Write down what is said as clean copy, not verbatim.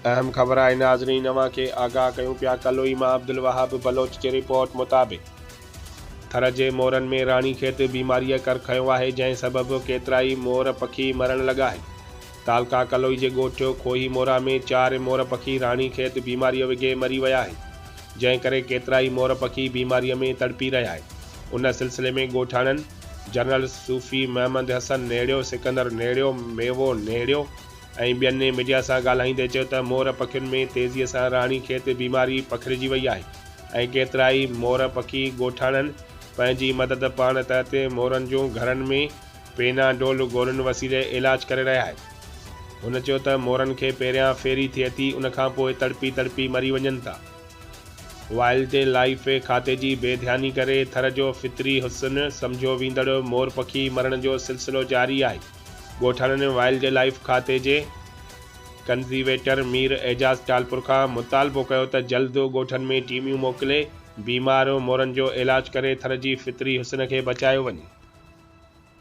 अहम ख़बर है नाज़रीन अवां खे आगाह कयूं पिया। कलोई मां अब्दुल वहाब बलोच जी रिपोर्ट मुताबिक़ थर जे मोरनि में राणीखेत बीमारीअ कर खंयो आहे, जंहिं सबबि केतिराई मोर पखी मरण लॻा आहिनि। तालका कलोई जे ॻोठ खोही मोरा में 4 मोर पखी राणीखेत बीमारीअ विघे मरी विया आहिनि, जंहिं करे केतिराई मोर पखी बीमारीअ में तड़पी रहिया आहिनि। उन सिलसिले में ॻोठाणनि जनरल सूफ़ी महमद हसन नेड़ियो, सिकंदर नेड़ियो, मेवो नेड़ियो ऐं ॿियनि मीडिया सां ॻाल्हाईंदे चयो त मोर पखियुनि में तेज़ीअ सां राणीखेत बीमारी पखिड़िजी वई आहे ऐं केतिराई मोर पखी ॻोठाणनि पंहिंजी मदद पाण तहत मोरनि जूं घरनि में पेनाडोल गोरियुनि वसीले इलाज करे रहिया आहिनि। हुन चयो त मोरनि खे पहिरियां फेरी थिए थी, उनखां पोइ तड़पी तड़पी मरी वञनि था। वाइल्ड लाइफ खाते जी बेध्यानी करे थर जो फितरी हुस्न सम्झो वेंदड़ मोर पखी मरण जो सिलसिलो जारी आहे। ॻोठाणनि वाइल्ड लाइफ खाते जे कंज़र्वेटर मीर एजाज़ टालपुर खां मुतालबो कयो त जल्द ॻोठनि में टीमियूं मोकिले बीमार मोरनि जो इलाज करे थर जी फितरी हुस्न खे बचायो वञे।